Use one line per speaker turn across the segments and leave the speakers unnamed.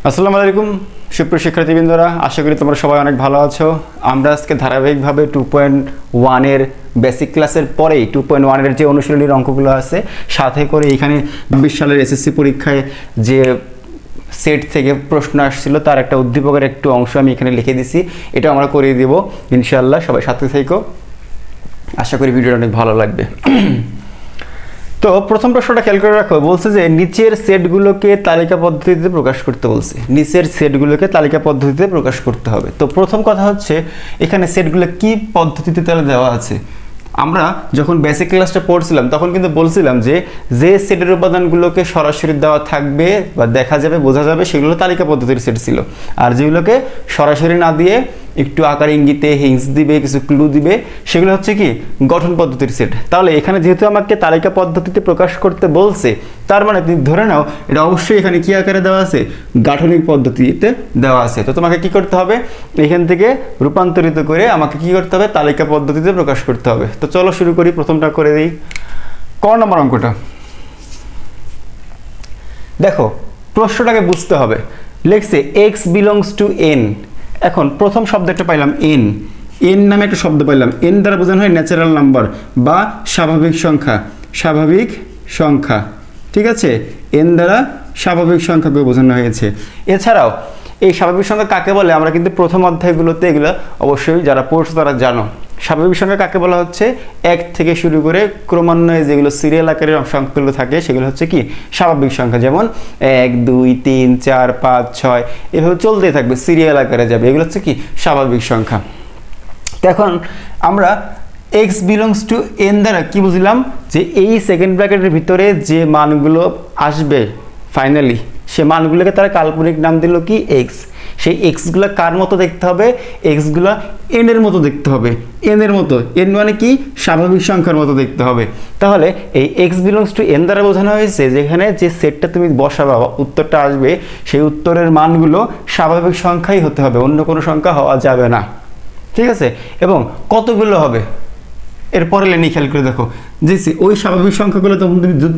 আসসালামু আলাইকুম সুপ্রিয় শিক্ষার্থীবৃন্দরা, আশা করি তোমরা সবাই অনেক ভালো আছো। আমরা আজকে ধারাবাহিকভাবে 2.1 এর বেসিক ক্লাসের পরেই 2.1 এর যে অনুশীলনীর অঙ্কগুলো আছে সাথে করে এখানে 20 সালের এসএসসি পরীক্ষায় যে সেট থেকে প্রশ্ন আসছিল তার একটা উদ্দীপকের একটু অংশ আমি এখানে লিখে দিছি। এটা আমরা করিয়ে দেব ইনশাআল্লাহ। সবাই সাথে থেকো, আশা করি ভিডিওটা অনেক ভালো লাগবে। তো প্রথম প্রশ্নটা খেয়াল করে রাখো, বলছে যে নিচের সেটগুলোকে তালিকা পদ্ধতিতে প্রকাশ করতে বলছে। নিচের সেটগুলোকে তালিকা পদ্ধতিতে প্রকাশ করতে হবে। তো প্রথম কথা হচ্ছে এখানে সেটগুলো কি পদ্ধতিতে তাহলে দেওয়া আছে। আমরা যখন বেসিক ক্লাসটা পড়ছিলাম তখন কিন্তু বলছিলাম যে সেটের উপাদানগুলোকে সরাসরি দেওয়া থাকবে বা দেখা যাবে বোঝা যাবে সেগুলো তালিকা পদ্ধতির সেট ছিল, আর যেগুলোকে সরাসরি না দিয়ে একটু আকার ইঙ্গিতে হিন্টস দিবে, কিছু ক্লু দিবে, সেগুলো হচ্ছে কি গঠন পদ্ধতির সেট। তাহলে এখানে যেহেতু আমাকে তালিকা পদ্ধতিতে প্রকাশ করতে বলছে, তার মানে তুমি ধরে নাও এটা অবশ্যই এখানে কি আকারে দেওয়া আছে, গাঠনিক পদ্ধতিতে দেওয়া আছে। তো তোমাকে কি করতে হবে, এখান থেকে রূপান্তরিত করে আমাকে কি করতে হবে, তালিকা পদ্ধতিতে প্রকাশ করতে হবে। তো চলো শুরু করি, প্রথমটা করে দিই। ক নম্বর অঙ্কটা দেখো, প্রশ্নটাকে বুঝতে হবে। লিখছে এক্স বিলংস টু এন। এখন প্রথম শব্দটা পাইলাম এন, এন নামে একটা শব্দ পাইলাম। এন দ্বারা বোঝানো হয় ন্যাচারাল নাম্বার বা স্বাভাবিক সংখ্যা। স্বাভাবিক সংখ্যা, ঠিক আছে, এন দ্বারা স্বাভাবিক সংখ্যাকে বোঝানো হয়েছে। এছাড়াও এই স্বাভাবিক সংখ্যা কাকে বলে আমরা কিন্তু প্রথম অধ্যায়গুলোতে এগুলো অবশ্যই যারা পড়ছো তারা জানো। স্বাভাবিক সংখ্যা কাকে বলা হচ্ছে, এক থেকে শুরু করে ক্রমান্বয়ে যেগুলো সিরিয়াল আকারের সংখ্যাগুলো থাকে সেগুলো হচ্ছে কি স্বাভাবিক সংখ্যা। যেমন 1 2 3 4 5 6 এভাবে চলতেই থাকবে, সিরিয়াল আকারে যাবে, এগুলো হচ্ছে কি স্বাভাবিক সংখ্যা। তো এখন আমরা এক্স বিলংস টু এন দ্বারা কি বুঝলাম, যে এই সেকেন্ড ব্র্যাকেটের ভিতরে যে মানগুলো আসবে ফাইনালি সে মানগুলোকে তারা কাল্পনিক নাম দিল কি এক্স। সেই এক্সগুলো কার মতো দেখতে হবে, এক্সগুলো এন এর মতো দেখতে হবে। এন এর মতো, এন মানে কি স্বাভাবিক সংখ্যার মতো দেখতে হবে। তাহলে এই এক্স বিলংস টু এন দ্বারা বোঝানো হয়েছে যেখানে যে সেটটা তুমি বসাবা উত্তরটা আসবে সেই উত্তরের মানগুলো স্বাভাবিক সংখ্যাই হতে হবে, অন্য কোনো সংখ্যা হওয়া যাবে না, ঠিক আছে। এবং কতগুলো হবে এরপরে লাইনে খেয়াল করে দেখো, যে ওই স্বাভাবিক সংখ্যাগুলো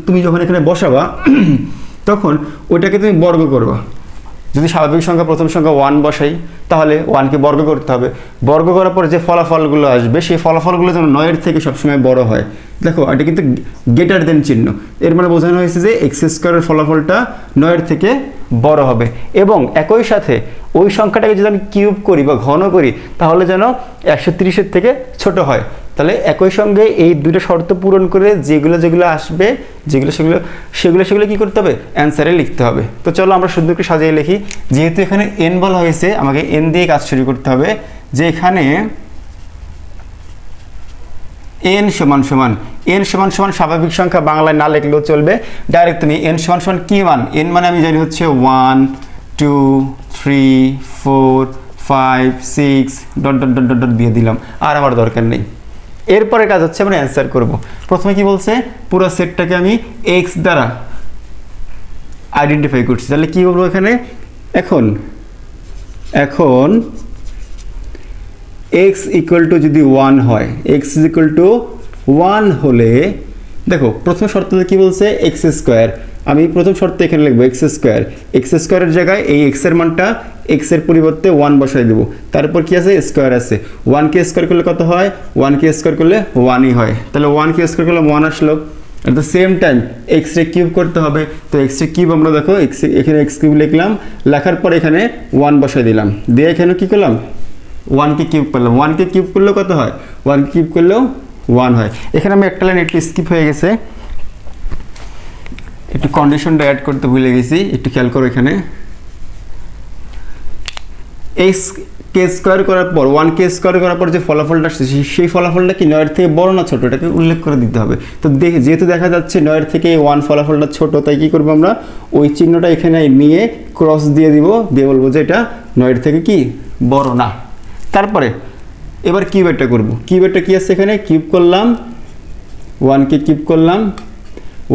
তুমি যখন এখানে বসাবা তখন ওইটাকে তুমি বর্গ করবা। যদি স্বাভাবিক সংখ্যা প্রথম সংখ্যা 1 বসাই তাহলে 1কে বর্গ করতে হবে। বর্গ করার পর যে ফলাফলগুলো আসবে সেই ফলাফলগুলো যেন 9 এর থেকে সবসময় বড় হয়। দেখো এটা কিন্তু গ্রেটার দেন চিহ্ন, এর মানে বোঝানো হয়েছে যে এক্স স্কোয়ারের ফলাফলটা 9 এর থেকে বড় হবে। এবং একই সাথে ওই সংখ্যাটাকে যদি আমি কিউব করি বা ঘন করি তাহলে যেন 130-এর থেকে ছোট হয়। তাহলে একই সঙ্গে এই দুটো শর্ত পূরণ করে যেগুলো আসবে সেগুলো কি করতে হবে, অ্যান্সারে লিখতে হবে। তো চলো আমরা সুন্দর করে সাজিয়ে লিখি। যেহেতু এখানে এন বলা হয়েছে আমাকে এন দিয়ে কাজ শুরু করতে হবে। যে এখানে এন সমান সমান স্বাভাবিক সংখ্যা বাংলায় না লিখলেও চলবে, ডাইরেক্ট তুমি এন সমান সমান কি মান, এন মানে আমি জানি হচ্ছে 1 2 3 4 5 6 ডট ডট ডট ডট দিয়ে দিলাম, আর আমার দরকার নেই। এরপরে কাজ হচ্ছে আমরা অ্যান্সার করব। প্রথমে কি বলছে, পুরো সেটটাকে আমি এক্স দ্বারা আইডেন্টিফাই করছি। তাহলে কি বলবো এখানে, এখন এক্স ইকুয়াল টু যদি 1 হয়, এক্স ইকুয়াল টু 1 হলে দেখো প্রথম শর্ততে কি বলছে, এক্স স্কোয়ার। আমি প্রথম শর্ত এখানে লিখবো এক্স স্কোয়ারের জায়গায় এই এক্স এর মানটা এক্স এর পরিবর্তে 1 বসাই দেবো। তারপর কি আছে, স্কোয়ার আছে। 1কে স্কোয়ার করলে কত হয়, 1কে স্কোয়ার করলে 1ই হয়। তাহলে 1কে স্কোয়ার করলে 1 আসলো। At the same time X ray cube করতে হবে। তো এক্স রে কিউব আমরা দেখো এখানে এক্স কিউব লিখলাম, লেখার পর এখানে 1 বসাই দিলাম, দিয়ে এখানে কি করলাম 1কে কিউব করলাম। 1কে কিউব করলেও কত হয়, 1কে কিউব করলেও 1 হয়। এখানে আমি একটা লাইন একটু স্কিপ হয়ে গেছে, একটু কন্ডিশনটা অ্যাড করতে ভুলে গেছি, একটু খেয়াল করো। এখানে এক্স কে স্কোয়ার করার পর 1কে স্কোয়ার করার পর যে ফলাফলটা আসছে সেই ফলাফলটা কি 9 এর থেকে বড় না ছোট, এটাকে উল্লেখ করে দিতে হবে। তো যেহেতু দেখা যাচ্ছে 9 এর থেকে 1 ফলাফলটা ছোট, তাই কি করবো আমরা ওই চিহ্নটা এখানে নিয়ে ক্রস দিয়ে দিব, দিয়ে বলবো যে এটা 9 এর থেকে কি বড় না। তারপরে এবার কিউবেরটা করবো। কিউবেরটা কি আছে, এখানে কিউব করলাম, 1কে কিউব করলাম,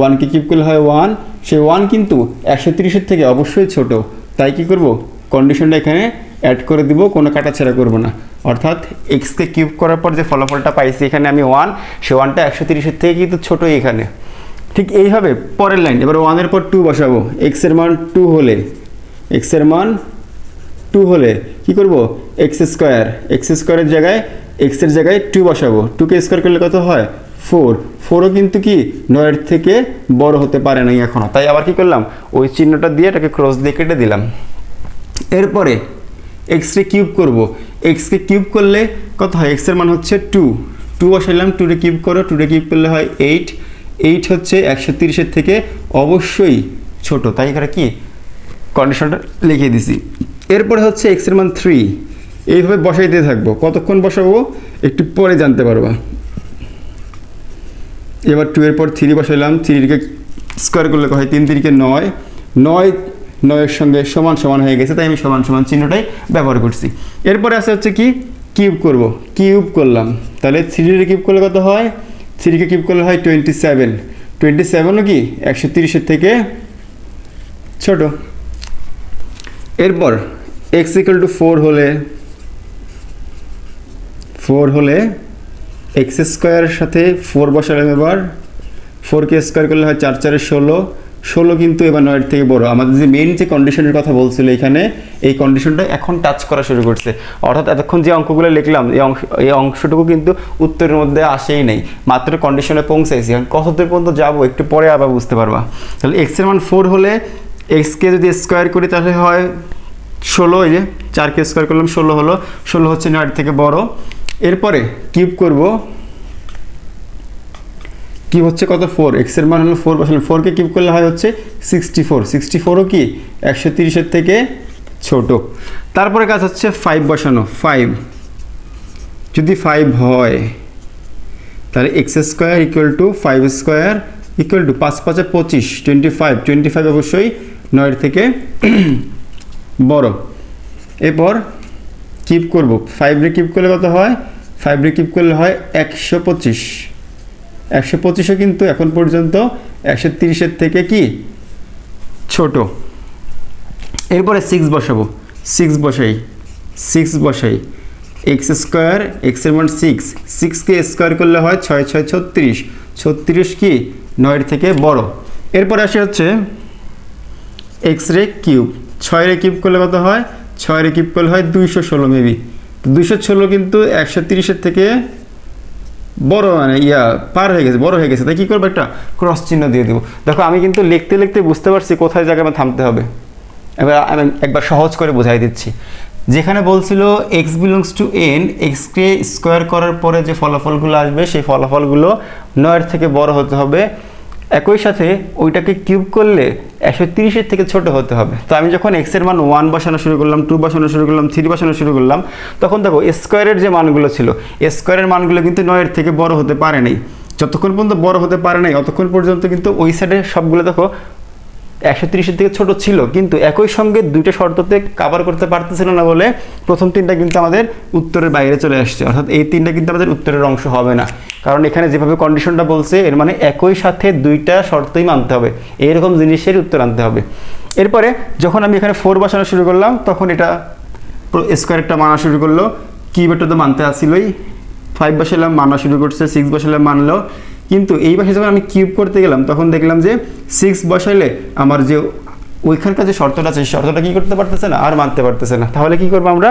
1কে কিউব করলে হয় 1। সেই 1 কিন্তু 130-এর থেকে অবশ্যই ছোট, তাই কি করব কন্ডিশনটা এখানে অ্যাড করে দিব, কোনো কাটাছেড়া করব না। অর্থাৎ এক্সকে কিউব করার পর যে ফলাফলটা পাইছি এখানে আমি 1, সে 1টা 130-এর থেকে কিন্তু ছোটই এখানে। ঠিক এইভাবে পরের লাইন, এবার 1 এর পর 2 বসাবো। এক্স এর মান 2 হলে এক্সের মান 2 হলে কি করব, এক্স স্কোয়ারের জায়গায় এক্সের জায়গায় 2 বসাবো। 2কে স্কোয়ার করলে কত হয় 4। 4ও কিন্তু কি 9-এর থেকে বড় হতে পারে নাই এখনও, তাই আবার কি করলাম ওই চিহ্নটা দিয়ে এটাকে ক্রস দিয়ে কেটে দিলাম। এরপরে এক্সকে কিউব করব। এক্সকে কিউব করলে কত হয়, এক্সের মান হচ্ছে 2 বসাইলাম, 2 কিউব করো, 2 কিউব করলে হয় 8। 8 হচ্ছে 130-এর থেকে অবশ্যই ছোট, তাই এখানে কি কন্ডিশনটা লিখে দিছি। এরপরে হচ্ছে এক্সের মান 3, এইভাবে বসাইতে থাকবো। কতক্ষণ বসাবো একটু পরে জানতে পারবা। এবার 2 এর পর 3 বসাইলাম, 3কে স্কোয়ার করলে হয় 3 3 9, 9-এর সঙ্গে সমান সমান হয়ে গেছে, তাই আমি সমান সমান চিহ্নটাই ব্যবহার করছি। এরপরে আছে হচ্ছে কি কিউব করব, কিউব করলাম, তাহলে 3 কিউব করলে কত হয়, 3কে কিউব করলে হয় 27। 27ও কি 130-এর থেকে ছোট। এরপর এক্স ইকুয়াল টু 4 হলে এক্স স্কোয়ারের সাথে 4 বসালাম। এবার 4কে স্কোয়ার করলে হয় 4 4 16। 16 কিন্তু এবার 9-এর থেকে বড়। আমাদের যে মেইন যে কন্ডিশনের কথা বলছিল এখানে, এই কন্ডিশনটা এখন টাচ করা শুরু করছে, অর্থাৎ এতক্ষণ যে অঙ্কগুলো লিখলাম এই অংশটুকু কিন্তু উত্তরের মধ্যে আসেই নেই, মাত্র কন্ডিশনে পৌঁছাইছি। এখন কতদূর পর্যন্ত যাবো একটু পরে আবার বুঝতে পারবা। তাহলে এক্সের মান 4 হলে এক্সকে যদি স্কোয়ার করি তাহলে হয় 16, এই যে 4কে স্কোয়ার করলাম 16 হলো, 16 হচ্ছে 9-এর থেকে বড়। এরপরে কিউব করব, কিউব হচ্ছে কত 4, এক্সের মান হলো 4 বসালাম, 4কে কিউব করলে হয় হচ্ছে 64। 64ও কি 130-এর থেকে ছোট। তারপরে কাজ হচ্ছে 5 বসানো। 5 যদি 5 হয় তাহলে x square equal to 5 square equal to 5 5 25, 25 অবশ্যই 9-এর থেকে বড়। এরপর কিউব করব, 5 কিউব করলে কত হয়, 5 কিউব করলে হয় 125। 125ও কিন্তু এখন পর্যন্ত 130-এর থেকে কি ছোট। এরপরে 6 বসাবো, 6 বসাই এক্স স্কোয়ার, এক্সের মান 6কে স্কোয়ার করলে হয় 6 6 36। 36 কি 9-এর থেকে বড়। এরপরে আসে হচ্ছে এক্স রে কিউব, 6 কিউব করলে কত হয়, 6 কিউব করলে হয় 216 মেবি। 216 কিন্তু 130-এর থেকে বড়, মানে পার হয়ে গেছে, বড় হয়ে গেছে, তাই কী করবো একটা ক্রস চিহ্ন দিয়ে দেবো। দেখো আমি কিন্তু লিখতে লিখতে বুঝতে পারছি কোথায় জায়গায় আমার থামতে হবে। এবার আমি একবার সহজ করে বোঝাই দিচ্ছি। যেখানে বলছিল এক্স বিলংস টু এন, এক্সকে স্কোয়ার করার পরে যে ফলাফলগুলো আসবে সেই ফলাফলগুলো 9-এর থেকে বড় হতে হবে, একই সাথে ওইটাকে কিউব করলে 130-এর থেকে ছোট হতে হবে। তো আমি যখন এক্সের মান 1 বসানো শুরু করলাম, 2 বসানো শুরু করলাম, 3 বসানো শুরু করলাম, তখন দেখো স্কোয়ারের যে মানগুলো ছিল, স্কোয়ারের মানগুলো কিন্তু 9-এর থেকে বড় হতে পারে নাই। যতক্ষণ পর্যন্ত বড় হতে পারে নাই ততক্ষণ পর্যন্ত কিন্তু ওই সাইডে সবগুলো দেখো 130-এর থেকে ছোট ছিল, কিন্তু একই সঙ্গে দুইটা শর্ততে কভার করতে পারতেছিল না বলে প্রথম 3টা কিন্তু আমাদের উত্তরের বাইরে চলে আসছে, অর্থাৎ এই 3টা কিন্তু আমাদের উত্তরের অংশ হবে না। কারণ এখানে যেভাবে কন্ডিশনটা বলছে এর মানে একই সাথে দুইটা শর্তই মানতে হবে, এইরকম জিনিসের উত্তর আনতে হবে। এরপরে যখন আমি এখানে 4 বসানো শুরু করলাম তখন এটা স্কোয়ারটা মানা শুরু করলো, কিউবটা তো মানতে আসছিলই। 5 বসালাম, মানা শুরু করছে, 6 বসালাম, মানলো। কিন্তু এই পাশে যখন আমি কিউব করতে গেলাম তখন দেখলাম যে 6 বসাইলে আমার যে ওইখানকার যে শর্তটা আছে শর্তটা কী করতে পারতেছে না, আর মানতে পারতেছে না। তাহলে কি করবো আমরা,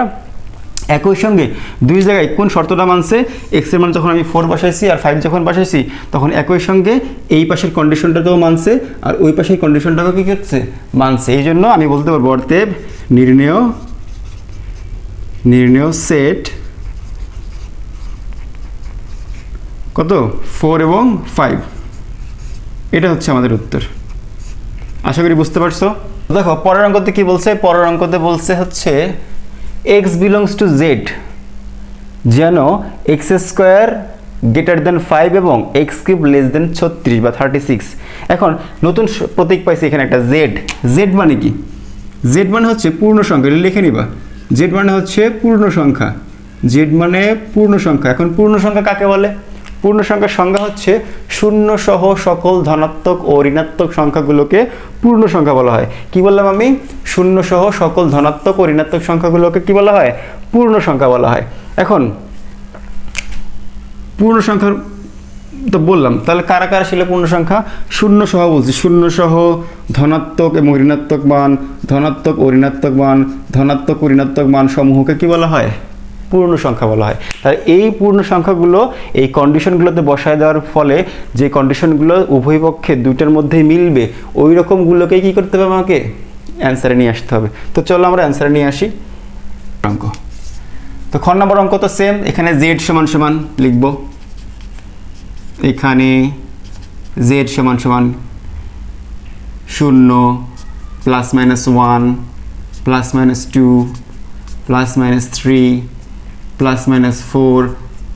একই সঙ্গে দুই জায়গায় কোন শর্তটা মানছে, এক্সের মান যখন আমি 4 বসাইছি আর 5 যখন বসাইছি তখন একই সঙ্গে এই পাশের কন্ডিশনটাতেও মানছে আর ওই পাশের কন্ডিশনটাকেও কী করছে, মানছে। এই জন্য আমি বলতে পারবো অতএব নির্ণেয় সেট কত 4 এবং 5, এটা হচ্ছে আমাদের উত্তর। আশা করি বুঝতে পারছো। দেখো পরের অঙ্কতে কি বলছে, পরের অঙ্কতে বলছে হচ্ছে এক্স বিলংস টু জেড, যেন এক্স স্কোয়ার গ্রেটার দেন 5 এবং এক্স কিউব লেস দেন 36 বা 36। এখন নতুন প্রতীক পাইছি এখানে একটা জেড। জেড মানে কি, জেড মানে হচ্ছে পূর্ণ সংখ্যা, লিখে নিবা। জেড মানে হচ্ছে পূর্ণ সংখ্যা, জেড মানে পূর্ণ সংখ্যা। এখন পূর্ণ সংখ্যা কাকে বলে, পূর্ণ সংখ্যার সংজ্ঞা হচ্ছে শূন্য সহ সকল ধনাত্মক ও ঋণাত্মক সংখ্যাগুলোকে পূর্ণ সংখ্যা বলা হয়। কি বললাম আমি, শূন্য সহ সকল ধনাত্মক ও ঋণাত্মক সংখ্যাগুলোকে কি বলা হয়, পূর্ণ সংখ্যা বলা হয়। এখন পূর্ণ সংখ্যার তো বললাম, তাহলে কারা কারা ছিল পূর্ণ সংখ্যা? শূন্য সহ বলছি, শূন্য সহ, ধনাত্মক এবং ঋণাত্মক মান, ধনাত্মক ও ঋণাত্মক মান, ধনাত্মক ও ঋণাত্মক মান সমূহকে কি বলা হয়? পূর্ণ সংখ্যা বলা হয়। তাহলে এই পূর্ণ সংখ্যাগুলো এই কন্ডিশনগুলোতে বসায় দেওয়ার ফলে যে কন্ডিশনগুলো উভয় পক্ষে দুইটার মধ্যেই মিলবে ওই রকমগুলোকেই কী করতে হবে? আমাকে অ্যান্সারে নিয়ে আসতে হবে। তো চলো আমরা অ্যান্সারে নিয়ে আসি অঙ্ক। তো খ নম্বর অঙ্ক তো সেম, এখানে জেড সমান সমান লিখব, এখানে জেড সমান সমান 0 plus minus 1 plus minus 2 plus minus 3 plus minus 4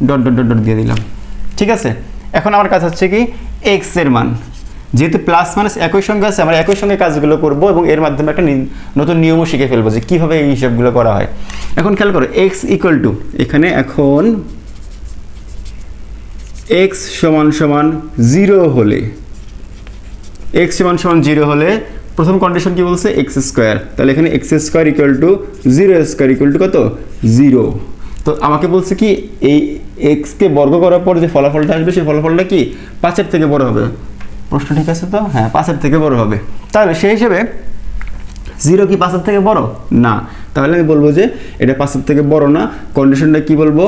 dot dot dot dot দিয়ে দিলাম। ঠিক আছে, এখন আমার কাজ হচ্ছে কি এক্স এর মান, যেহেতু প্লাস মাইনাস একই সঙ্গে আছে, আমরা একই সঙ্গে কাজগুলো করব এবং এর মাধ্যমে একটা নতুন নিয়মও শিখে ফেলবো যে কীভাবে এই হিসাবগুলো করা হয়। এখন খেয়াল করো, এক্স ইকুয়াল টু, এখানে এখন এক্স সমান সমান 0 হলে, এক্স সমান সমান 0 হলে প্রথম কন্ডিশন কি বলছে? X square. তাহলে এখানে x square equal to 0 square equal to কত? 0। তো আমাকে বলছে কি এই এক্সকে বর্গ করার পর যে ফলাফলটা আসবে সেই ফলাফলটা কি 5-এর থেকে বড় হবে? প্রশ্ন ঠিক আছে তো? হ্যাঁ, 5-এর থেকে বড় হবে। তাহলে সেই হিসেবে 0 কি 5-এর থেকে বড় না? তাহলে আমি বলবো যে এটা 5-এর থেকে বড় না। কন্ডিশনটা কি বলবো?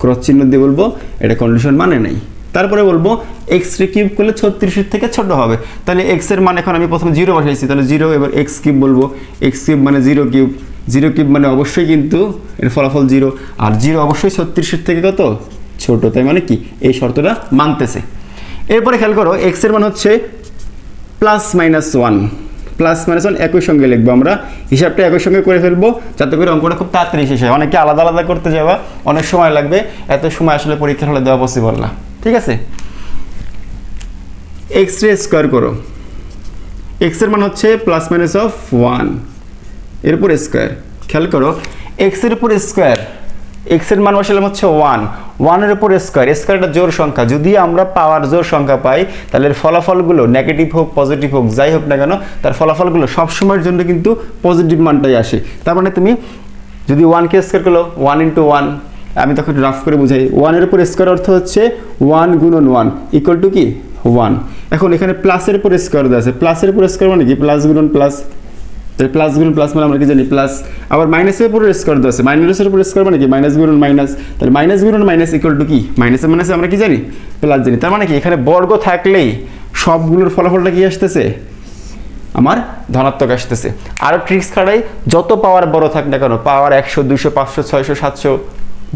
ক্রস চিহ্ন দিয়ে বলবো এটা কন্ডিশন মানে নেই। তারপরে বলবো এক্স কিউব করলে 36-এর থেকে ছোট হবে। তাহলে এক্স এর মান এখন আমি প্রথমে 0 বসাইছি, তাহলে 0, এবার এক্স কিউব বলবো, এক্স কিউব মানে 0 কিউব, 0 কিউব মানে অবশ্যই কিন্তু এর ফলাফল 0, আর 0 অবশ্যই 36-এর থেকে কত? ছোট। তাই মানে কি এই শর্তটা মানতেছে। এরপরে খেয়াল করো, এক্স এর মান হচ্ছে প্লাস মাইনাস 1, প্লাস মাইনাস 1 একই সঙ্গে লিখবো, আমরা হিসাবটা একই সঙ্গে করে ফেলবো যাতে করে অঙ্কটা খুব তাড়াতাড়ি শেষ হয়। অনেকে আলাদা আলাদা করতে যাওয়া অনেক সময় লাগবে, এত সময় আসলে পরীক্ষার হলে দেওয়া পসিবল না। ঠিক আছে, এক্স রে স্কোয়ার করো, এক্স এর মান হচ্ছে প্লাস মাইনাস অফ 1, এরপর স্কোয়ার। খেয়াল করো, এক্স এর উপর স্কোয়ার, এক্স এর মান বসালাম হচ্ছে 1, 1 এর উপর স্কোয়ার, স্কোয়ারটা জোড় সংখ্যা, যদি আমরা পাওয়ার জোড় সংখ্যা পাই তাহলে এর ফলাফলগুলো নেগেটিভ হোক পজিটিভ হোক যাই হোক না কেন তার ফলাফলগুলো সবসময়ের জন্য কিন্তু পজিটিভ মানটাই আসে। তার মানে তুমি যদি 1কে স্কোয়ার করলো 1 × 1, আমি তখন রাফ করে বুঝাই, 1 এর উপর স্কোয়ার অর্থ হচ্ছে 1 গুণন 1 ইকুয়াল টু কি 1। এখন এখানে প্লাসের উপর স্কোয়ার দেওয়া আছে, প্লাসের উপর স্কোয়ার মানে কি প্লাস গুণন প্লাস, তাহলে প্লাস গুণন প্লাস মানে আমরা কি জানি প্লাস। আবার মাইনাসের উপর স্কোয়ার দেওয়া আছে, মাইনাসের উপর স্কোয়ার মানে কি মাইনাস গুণন মাইনাস, তাহলে মাইনাস গুণন মাইনাস ইকুয়াল টু কি মাইনাসে মাইনাসে আমরা কি জানি প্লাস জানি। তার মানে কি এখানে বর্গ থাকলেই সবগুলোর ফলাফলটা কি আসতেছে? আমার ধনাত্মক আসতেছে। আরও ট্রিক্স খাটাই, যত পাওয়ার বড় থাক না কেন, পাওয়ার 100 200 500 600 700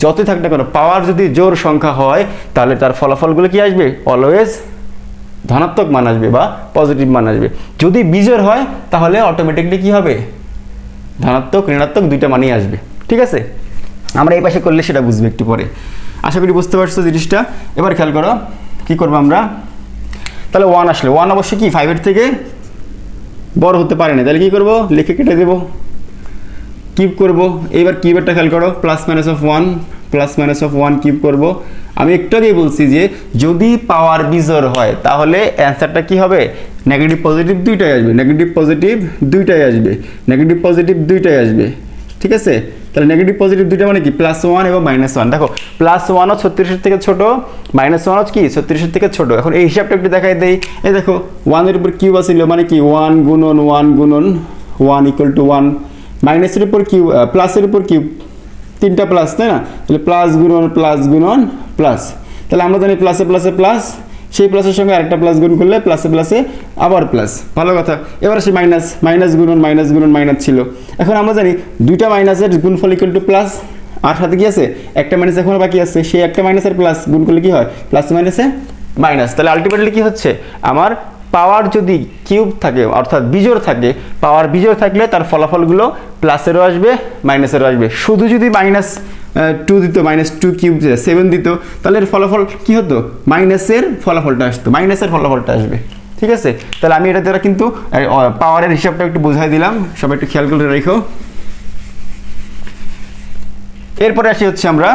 যতই থাক না কেন, পাওয়ার যদি জোড় সংখ্যা হয় তাহলে তার ফলাফলগুলো কি আসবে? অলওয়েজ ধনাত্মক মান আসবে বা পজিটিভ মান আসবে। যদি বিজোড় হয় তাহলে অটোমেটিকলি কি হবে? ধনাত্মক ঋণাত্মক দুইটা মানই আসবে। ঠিক আছে, আমরা এই পাশে করলে সেটা বুঝবে একটু পরে। আশা করি বুঝতে পারছো জিনিসটা। এবার খেয়াল করো কি করবো আমরা, তাহলে 1 আসলে 1 অবশ্যই কি 5-এর থেকে বড় হতে পারে না, তাহলে কি করব? লিখে কেটে দেবো, কিউব করব। এইবার কিউবেরটা খেয়াল করো, plus minus of 1, plus minus of 1 cube করব। আমি একটু আগেই বলছি যে যদি পাওয়ার বিজোড় হয় তাহলে অ্যান্সারটা কি হবে? নেগেটিভ পজিটিভ দুইটাই আসবে, নেগেটিভ পজিটিভ দুইটাই আসবে, নেগেটিভ পজিটিভ দুইটাই আসবে। ঠিক আছে, তাহলে নেগেটিভ পজিটিভ দুইটা মানে কি +1 এবং -1। দেখো +1ও 36-এর থেকে ছোট, -1ও কি 36-এর থেকে ছোট। এখন এই হিসাবটা একটু দেখাই দেই। এই দেখো 1 এর উপর কিউব আছিল মানে কি 1 গুণন 1 গুণন 1 ইকুয়াল টু 1, মাইনাসের উপর কিউব প্লাসের উপর কিউব, তিনটা প্লাস তাই না, তাহলে প্লাস গুণন প্লাস। তাহলে আমরা জানি প্লাসে প্লাসে প্লাস, সেই প্লাসের সঙ্গে আরেকটা প্লাস গুণ করলে প্লাসে প্লাসে আবার প্লাস, ভালো কথা। এবার আসে মাইনাস, মাইনাস গুণন মাইনাস ছিল। এখন আমরা জানি দুইটা মাইনাসের গুণফল ইকুয়াল টু প্লাস, আর সাথে কি আছে একটা মাইনাস এখনো বাকি আছে, সেই একটা মাইনাসের প্লাস গুণ করলে কি হয়? প্লাসে মাইনাসে মাইনাস। তাহলে আলটিমেটলি কি হচ্ছে? আমার পাওয়ার যদি কিউব থাকে অর্থাৎ বিজোড় থাকে, পাওয়ার বিজোড় থাকলে তার ফলাফলগুলো প্লাসেরও আসবে মাইনাসেরও আসবে। শুধু যদি -2 দিত, -2 কিউব 7 দিত, তাহলে এর ফলাফল কি হতো? মাইনাসের ফলাফলটা আসতো, মাইনাসের ফলাফলটা আসবে। ঠিক আছে, তাহলে আমি এটা দ্বারা কিন্তু পাওয়ারের হিসাবটা একটু বোঝাই দিলাম, সবাই একটু খেয়াল করে রেখো। এরপরে আসি হচ্ছে আমরা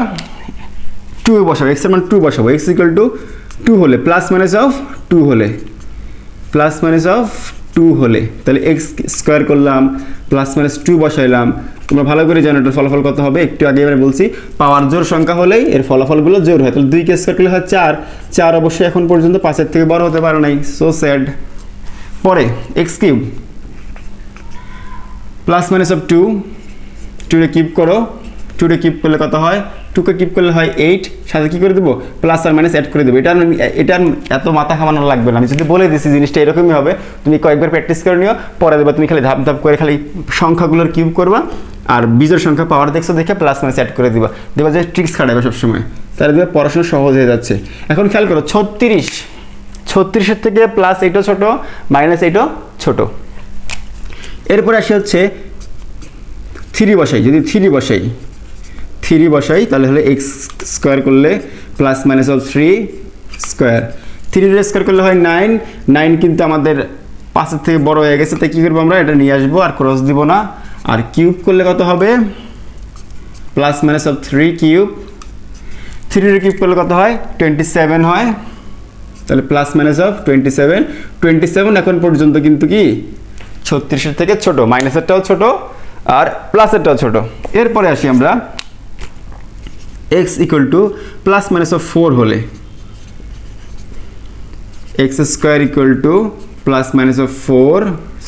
2 বসাবো, এক্স এর মান 2 বসাবো। এক্স ইকুয়াল টু 2 হলে প্লাস মাইনাস অফ 2 হলে, প্লাস মাইনাস অফ 2 হলে, তাহলে এক্স স্কোয়ার করলাম প্লাস মাইনাস 2 বসাইলাম, তোমরা ভালো করে জানো এটার ফলাফল কত হবে, একটু আগে এবার বলছি পাওয়ার জোড় সংখ্যা হলেই এর ফলাফলগুলো জোড় হয়। তাহলে 2 কে স্কয়ার করলে হয় 4, 4 অবশ্যই এখন পর্যন্ত 5-এর থেকে বড় হতে পারে নাই, সো স্যাড। পরে x cube plus minus of 2, 2 রে কিউব করো, 2 রে কিউব করলে কত হয়, 2 কে কিউব করলে হয় 8, সাথে কি করে দেবো প্লাস আর মাইনাস অ্যাড করে দেবো। এটা এত মাথা ঘামানো লাগবে না, আমি যদি বলে দিছি জিনিসটা এরকমই হবে, তুমি কয়েকবার প্র্যাকটিস করে নিও, পরে দেবা তুমি খালি ধাপ ধাপ করে খালি সংখ্যাগুলোর কিউব করবা আর বিজোড় সংখ্যা পাওয়ার দেখছো দেখে প্লাস মাইনাস অ্যাড করে দিবা, দেবা যে ট্রিক্স খাটাবে সবসময়, তাহলে দেবা পড়াশোনা সহজ হয়ে যাচ্ছে। এখন খেয়াল করো 36-এর থেকে প্লাস এইটাও ছোট, মাইনাস এইটাও ছোট। এরপরে আসে হচ্ছে 3 বসাই, যদি 3 বসাই তাহলে হলে এক্স স্কোয়ার করলে plus minus of 3 square, 3 square করলে হয় 9, 9 কিন্তু আমাদের 5-এর থেকে বড় হয়ে গেছে, তাই কী করবো আমরা এটা নিয়ে আসবো আর ক্রস দিব না, আর কিউব করলে কত হবে plus minus of 3 cube, 3 cube করলে কত হয় 27 হয়, তাহলে প্লাস মাইনাস অফ 27 এখন পর্যন্ত কিন্তু কি 36-এর থেকে ছোট, মাইনাসেরটাও ছোট আর প্লাসেরটাও ছোট। এরপরে আসি আমরা x equal to plus minus of 4 হলে x square equal to plus minus of 4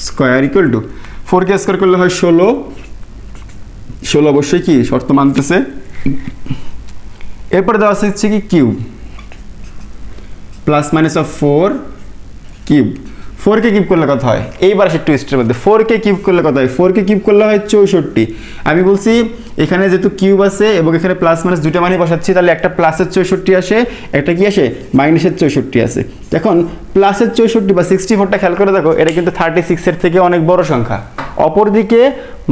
square equal to 4 K square করলে হয় 16 অবশ্যই কি শর্ত মানতেছে। এরপরে দেওয়া হচ্ছে কি cube plus minus of 4 cube, 4 K cube করলে কত হয়, এইবার আসে টুইস্টের মধ্যে 4 কে কিউব করলে কত হয়, 4 কে কিউব করলে হয় 64। আমি বলছি এখানে যেহেতু কিউব আছে এবং এখানে প্লাস মাইনাস দুটো মানই বসাচ্ছি, তাহলে একটা প্লাসের 64 আসে, একটা কি আসে মাইনাসের 64 আসে। এখন প্লাসের 64 বা 64টা খেয়াল করে দেখো, এটা কিন্তু 36-এর থেকে অনেক বড় সংখ্যা, অপরদিকে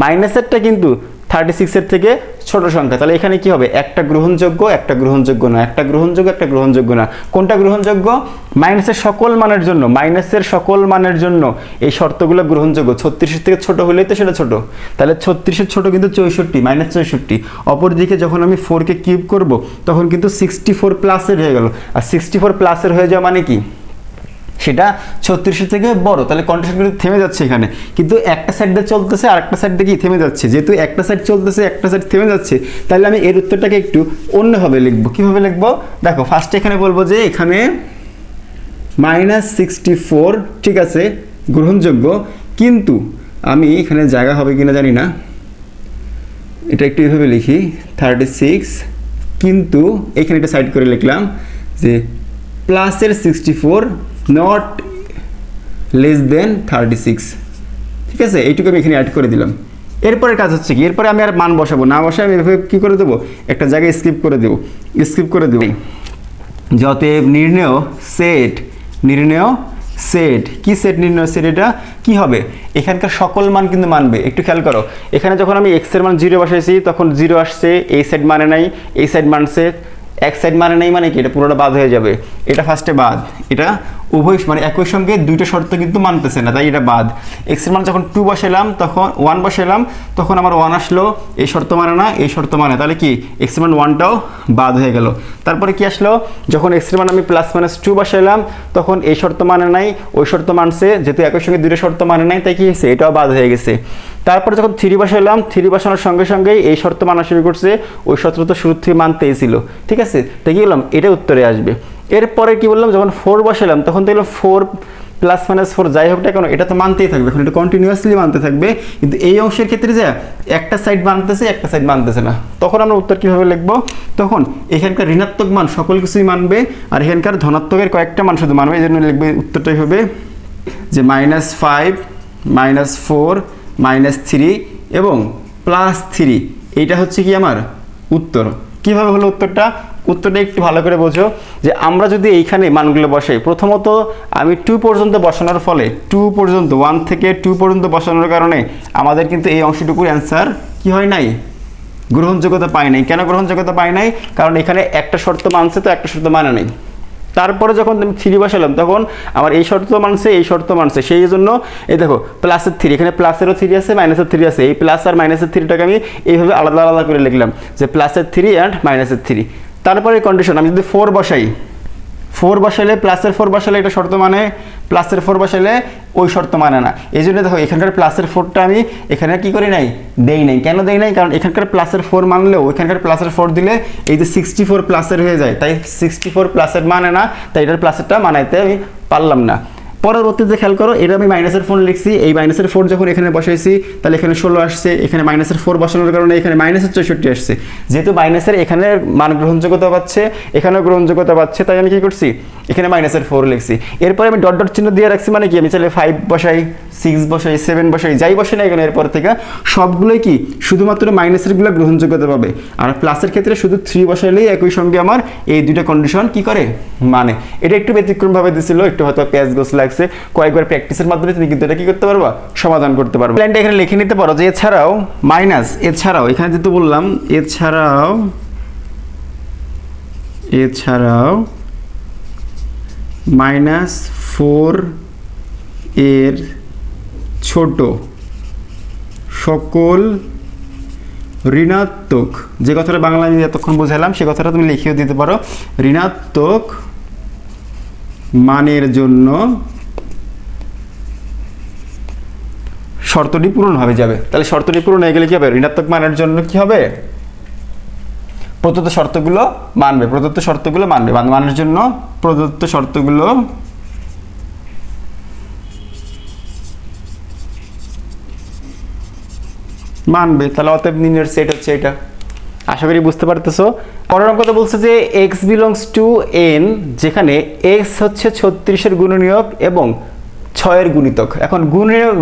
মাইনাসেরটা কিন্তু 36-এর থেকে ছোট সংখ্যা, তাহলে এখানে কি হবে একটা গ্রহণযোগ্য একটা গ্রহণযোগ্য না, একটা গ্রহণযোগ্য একটা গ্রহণযোগ্য না, কোনটা গ্রহণযোগ্য মাইনাসের সকল মানের জন্য এই শর্তগুলো গ্রহণযোগ্য, 36-এর থেকে ছোট হলেই তো সেটা ছোট, তাহলে 36-এর ছোট কিন্তু 64 মাইনাস 64, অপরদিকে যখন আমি 4 কে কিউব করব তখন কিন্তু 64 প্লাসের হয়ে গেল, আর 64 প্লাসের হয়ে যাওয়া মানে কি সেটা 36-এর থেকে বড়, তাহলে কন্ডিশন কিন্তু থেমে যাচ্ছে এখানে, কিন্তু একটা সাইড দিয়ে চলতেছে আর একটা সাইড দিয়ে কি থেমে যাচ্ছে, যেহেতু একটা সাইড চলতেছে একটা সাইড থেমে যাচ্ছে, তাহলে আমি এর উত্তরটাকে একটু অন্যভাবে লিখবো। কিভাবে লিখবো দেখো, ফার্স্টে এখানে বলবো যে এখানে -64 ঠিক আছে গ্রহণযোগ্য, কিন্তু আমি এখানে জায়গা হবে কিনা জানি না, এটা একটু এভাবে লিখি 36, কিন্তু এখানে একটা সাইড করে লিখলাম যে প্লাসের 64 নট লেস দেন 36, ঠিক আছে, এইটুকু আমি এখানে অ্যাড করে দিলাম। এরপরে কাজ হচ্ছে কি, এরপরে আমি আর মান বসাবো না, বসে আমি এভাবে কী করে দেবো একটা জায়গায় স্কিপ করে দেবো যতএব নির্ণেয় সেট কি সেট নির্ণয় সেট, এটা কি হবে এখানকার সকল মান কিন্তু মানবে। একটু খেয়াল করো, এখানে যখন আমি এক্স এর মান 0 বসাইছি তখন 0 আসছে, এই সাইড মানে নাই, এই সাইড মানছে, এক সাইড মানে নেই, মানে কি এটা পুরোটা বাদ হয়ে যাবে, এটা ফার্স্টে বাদ, এটা উভয় মানে একই সঙ্গে দুইটা শর্ত কিন্তু মানতেছে না, তাই এটা বাদ। এক্স এর মান যখন 2 বসাইলাম তখন 1 বসাইলাম তখন আমার 1 আসলো, এই শর্ত মানে না এই শর্ত মানে, তাহলে কি এক্স এর মান 1টাও বাদ হয়ে গেল। তারপরে কি আসলো, যখন এক্স এর মান আমি প্লাস মাইনাস 2 বসাইলাম তখন এই শর্ত মানে নাই ওই শর্ত মানছে, যেহেতু একই সঙ্গে দুইটা শর্ত মানে নাই তাই কি হয়েছে এটাও বাদ হয়ে গেছে। তারপরে যখন 3 বসাইলাম, 3 বসানোর সঙ্গে সঙ্গেই এই শর্ত মানা শুরু করছে, ওই শর্ত তো শুরু থেকে মানতেই ছিল, ঠিক আছে, তাই কি বললাম এটা উত্তরে আসবে। এরপরে কি বললাম, যখন 4 বসালাম তখন দেখলাম 4 প্লাস মাইনাস 4 যাই হোক না কেন এটা তো মানতেই থাকবে, এখন এটা কন্টিনিউয়াসলি মানতে থাকবে, কিন্তু এই অংশের ক্ষেত্রে যে একটা সাইড মানতেছে একটা সাইড মানতেছে না, তখন আমরা উত্তর কীভাবে লিখবো, তখন এখানকার ঋণাত্মক মান সকল কিছুই মানবে আর এখানকার ধনাত্মকের কয়েকটা মান শুধু মানবে, এই জন্য লিখবে উত্তরটাই হবে যে -5 -4 -3 এবং +3, এইটা হচ্ছে কি আমার উত্তর। কিভাবে হলো উত্তরটা একটু ভালো করে বোঝো, যে আমরা যদি এইখানে মানগুলো বসাই, প্রথমত আমি 2 পর্যন্ত বসানোর ফলে 2 পর্যন্ত 1 থেকে 2 পর্যন্ত বসানোর কারণে আমাদের কিন্তু এই অংশটুকুর অ্যান্সার কি হয় নাই, গ্রহণযোগ্যতা পায় নাই। কেন গ্রহণযোগ্যতা পায় নাই, কারণ এখানে একটা শর্ত মানছে তো একটা শর্ত মানে নাই। তারপরে যখন আমি 3 বসালাম তখন আমার এই শর্ত মানছে এই শর্ত মানছে, সেই জন্য এই দেখো প্লাসের 3, এখানে প্লাসেরও 3 আছে মাইনাসের 3 আছে, এই প্লাস আর মাইনাসের 3টাকে আমি এইভাবে আলাদা আলাদা করে লিখলাম যে প্লাসের 3 অ্যান্ড মাইনাসের 3। তারপরে কন্ডিশন আমি যদি 4 বসাই, 4 বসাইলে প্লাসের 4 বসালে এটা শর্ত মানে, প্লাসের 4 বসাইলে ওই শর্ত মানে না। এই জন্য দেখো এখানকার প্লাসের 4টা আমি এখানে কি করি নাই, দেই নাই। কেন দেই নাই? কারণ এখানকার প্লাসের 4 মানলেও ওইখানকার প্লাসের 4 দিলে এই যে 64 প্লাসের হয়ে যায়, তাই 64 প্লাসের মানে না, তাই এটার প্লাসেরটা মানাইতে আমি পারলাম না। পরবর্তীতে খেয়াল করো, এটা আমি মাইনাসের 4 লিখছি, এই মাইনাসের 4 যখন এখানে বসাইছি তাহলে এখানে 16 আসছে, এখানে মাইনাসের 4 বসানোর কারণে এখানে মাইনাসের 64 আসছে। যেহেতু মাইনাসের এখানে মান গ্রহণযোগ্যতা পাচ্ছে, এখানেও গ্রহণযোগ্যতা পাচ্ছে, তাই আমি কি করছি, এখানে মাইনাসের 4 লিখছি। এরপরে আমি ডট ডট চিহ্ন দিয়ে রাখছি, মানে কি আমি চাইলে 5 বসাই, 6 বসাই, 7 বসাই, যাই বসাই না এখানে এরপর থেকে সবগুলোই কি শুধুমাত্র মাইনাসেরগুলো গ্রহণযোগ্যতা পাবে। আর প্লাসের ক্ষেত্রে শুধু 3 বসাইলেই একই সঙ্গে আমার এই দুইটা কন্ডিশন কি করে মানে। এটা একটু ব্যতিক্রমভাবে দিছিল, একটু হয়তো প্যাচ গোছ লাগছে, কয়েকবার প্র্যাকটিসের মাধ্যমে তুমি কিন্তু এটা কি করতে পারবা, সমাধান করতে পারবা। লাইনটা এখানে লিখে নিতে পারো যে এছাড়াও মাইনাস, এছাড়াও এখানে যেহেতু বললাম এছাড়াও -4 এর ছোট সকল ঋণাত্মক, যে কথাটা বাংলা আমি এতক্ষণ বুঝালাম সে কথাটা তুমি লিখেও দিতে পারো, ঋণাত্মক মানের জন্য শর্তটি পূরণ হবে যাবে। তাহলে শর্তটি পূরণ হয়ে গেলে কি হবে, ঋণাত্মক মানের জন্য কি হবে, প্রদত্ত শর্তগুলো মানবে, প্রদত্ত শর্তগুলো মানবে, মানের জন্য প্রদত্ত শর্তগুলো মানবে। তাহলে অতএব নির্ণয়ের সেট হচ্ছে এটা। আশা করি বুঝতে পারতেছো। পরের অঙ্কতে বলছে যে x বিলংস টু n, যেখানে x হচ্ছে 36-এর গুণনীয়ক এবং 6-এর গুণিতক। এখন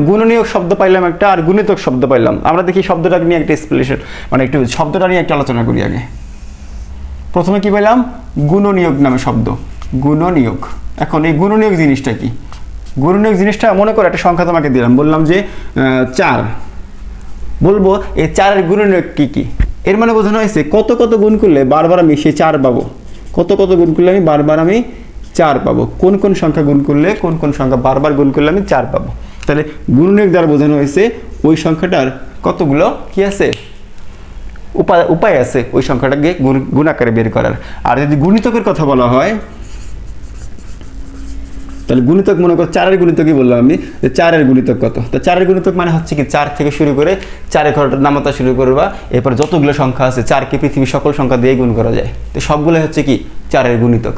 গুণনীয়ক শব্দ পাইলাম একটা, আর গুণিতক শব্দ পাইলাম। আমরা দেখি শব্দটা নিয়ে একটা এক্সপ্লেনেশন, মানে একটু শব্দটা নিয়ে একটা আলোচনা করি আগে। প্রথমে কি পাইলাম, গুণনীয়ক নামে শব্দ, গুণনীয়ক। এখন এই গুণনীয়ক জিনিসটা কি? গুণনীয়ক জিনিসটা মনে করো একটা সংখ্যা তোমাকে দিলাম, বললাম যে 4, বলবো এই 4-এর গুণনীয়ক কি কি। এর মানে বোঝানো হয়েছে কত কত গুণ করলে বারবার আমি সেই 4 পাবো, কত কত গুণ করলে আমি বারবার আমি 4 পাবো, কোন কোন সংখ্যা গুণ করলে, কোন কোন সংখ্যা বারবার গুণ করলে আমি 4 পাবো। তাহলে গুণনীয়ক দ্বারা বোঝানো হয়েছে ওই সংখ্যাটার কতগুলো কি আছে, উপায় আছে ওই সংখ্যাটাকে গুণ আকারে বের করার। আর যদি গুণিতকের কথা বলা হয়, তাহলে গুণিতক মনে করো 4-এর গুণিতকই বললাম আমি, 4-এর গুণিতক কত। তো 4-এর গুণিতক মানে হচ্ছে কি 4 থেকে শুরু করে 4-এর ঘরটা নামাতা শুরু করবা, এরপর যতগুলো সংখ্যা আছে 4কে পৃথিবীর সকল সংখ্যা দিয়ে গুণ করা যায়, তো সবগুলো হচ্ছে কি 4-এর গুণিতক।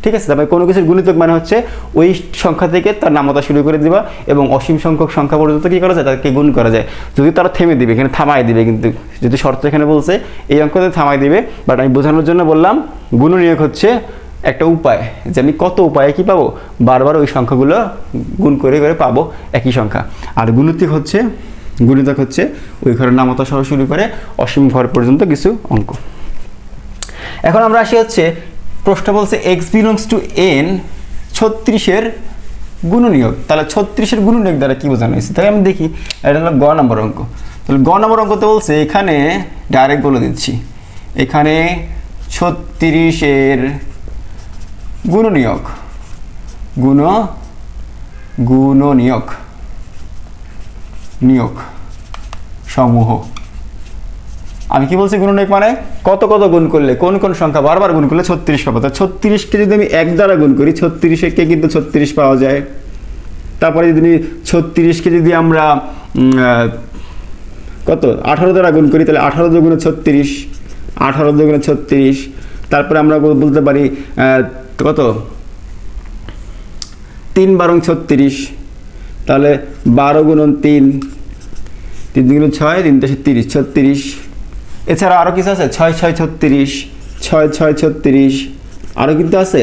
ঠিক আছে, তারপরে কোনো কিছুর গুণিতক মানে হচ্ছে ওই সংখ্যা থেকে তার নামতা শুরু করে দিবা এবং অসীম সংখ্যক সংখ্যা পর্যন্ত কি করা যায়, তাকে গুণ করা যায়। যদি তারা থেমে দিবে, এখানে থামাই দিবে, কিন্তু যদি শর্ত এখানে বলছে এই অঙ্কতে থামাই দিবে। বাট আমি বোঝানোর জন্য বললাম গুণনীয়ক হচ্ছে একটা উপায়, যে আমি কত উপায়ে কি পাবো, বারবার ওই সংখ্যাগুলো গুণ করে করে পাবো একই সংখ্যা। আর গুণিতক হচ্ছে ওই ঘরের নামতা সহ শুরু করে অসীম ঘর পর্যন্ত কিছু অঙ্ক। এখন আমরা আসি হচ্ছে প্রশ্ন বলছে x বিলংস টু n 36-এর গুণনীয়ক। তাহলে 36-এর গুণনীয়ক দ্বারা কি বোঝানো হয়েছে, তাই আমি দেখি। এটা হলো গ নম্বর অঙ্ক। তাহলে গ নম্বর অঙ্কতে বলছে, এখানে ডাইরেক্ট বলে দিচ্ছি, এখানে 36-এর গুণনীয়ক নিয়োগ সমূহ। আমি কি বলছি, গুণনীয়ক মানে কত কত গুণ করলে, কোন কোন সংখ্যা বারবার গুণ করলে 36 পাবো। তা 36কে যদি আমি 1 দ্বারা গুণ করি, 36কে কিন্তু 36 পাওয়া যায়। তারপরে যদি 36কে যদি আমরা কত 18 দ্বারা গুণ করি, তাহলে 18 দুগুণে 36, 18 দুগুণে 36। তারপরে আমরা বলতে পারি কত 3 বারং 36, তাহলে 12 গুণন 3, 3 দুগুণে 6, 3 × 30, 36। এছাড়া আরও কিছু আছে, 6 6 36, 6 6 36, আরও কিন্তু আছে,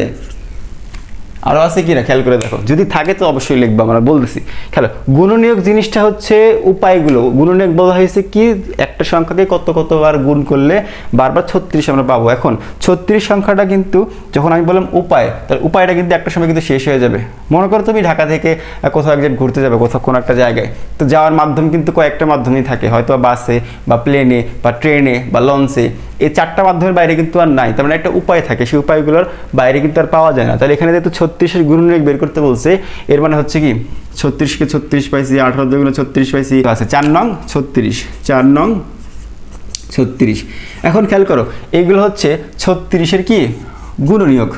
আরও আছে কিনা খেয়াল করে দেখো, যদি থাকে তো অবশ্যই লিখবো, আমরা বলতেছি। খেলো, গুণনীয়ক জিনিসটা হচ্ছে উপায়গুলো। গুণনীয়ক বলা হয়েছে কি, একটা সংখ্যাকে কত কতবার গুণ করলে বারবার 36 আমরা পাবো। এখন 36 সংখ্যাটা কিন্তু যখন আমি বললাম উপায়, তার উপায়টা কিন্তু একটা সময় কিন্তু শেষ হয়ে যাবে। মনে করো তুমি ঢাকা থেকে কোথাও একজন ঘুরতে যাবে, কোথাও কোনো একটা জায়গায়, তো যাওয়ার মাধ্যম কিন্তু কয়েকটা মাধ্যমেই থাকে, হয়তো বাসে বা প্লেনে বা ট্রেনে বা লঞ্চে। এই 4টা মাধ্যমের বাইরে কিন্তু আর নাই, তার মানে একটা উপায় থাকে, সেই উপায়গুলোর বাইরে কিন্তু আর পাওয়া যায় না। তাহলে এখানে যেহেতু 36-এর গুণনীয়ক বের করতে বলছে, এর মানে হচ্ছে কি 36কে 36 পাইছি, 18 দুগুণে 36 পাইছি, আছে 4 নং 36, 4 নং 36। এখন খেয়াল করো, এইগুলো হচ্ছে 36-এর কি গুণনীয়ক।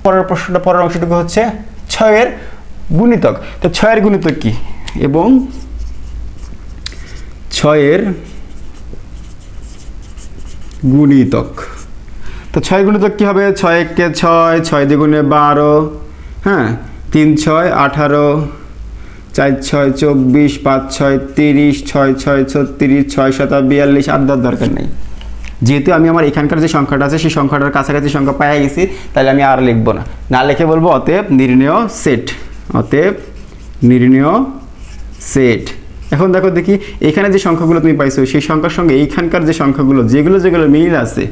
পরের প্রশ্নটা, পরের অংশটুকু হচ্ছে 6-এর গুণিতক। তো 6 এর গুণিতক কি, এবং 6 এর গুণিতক। তো 6 গুণিতক কি হবে, 6 একে 6, 6 দ্বিগুণে 12, হ্যাঁ 3 6 18, 4 6 24, 5 6 30, 6 6 36, 6 7 42, আর দেওয়ার দরকার নেই। যেহেতু আমি আমার এখানকার যে সংখ্যাটা আছে সেই সংখ্যাটার কাছাকাছি সংখ্যা পাই গেছি, তাহলে আমি আর লিখবো না, না লিখে বলবো অতএব নির্ণেয় সেট, অতএব নির্ণেয় সেট। এখন দেখো দেখি এখানে যে সংখ্যাগুলো তুমি পাইছো সেই সংখ্যার সঙ্গে এইখানকার যে সংখ্যাগুলো যেগুলো যেগুলো মিল আছে,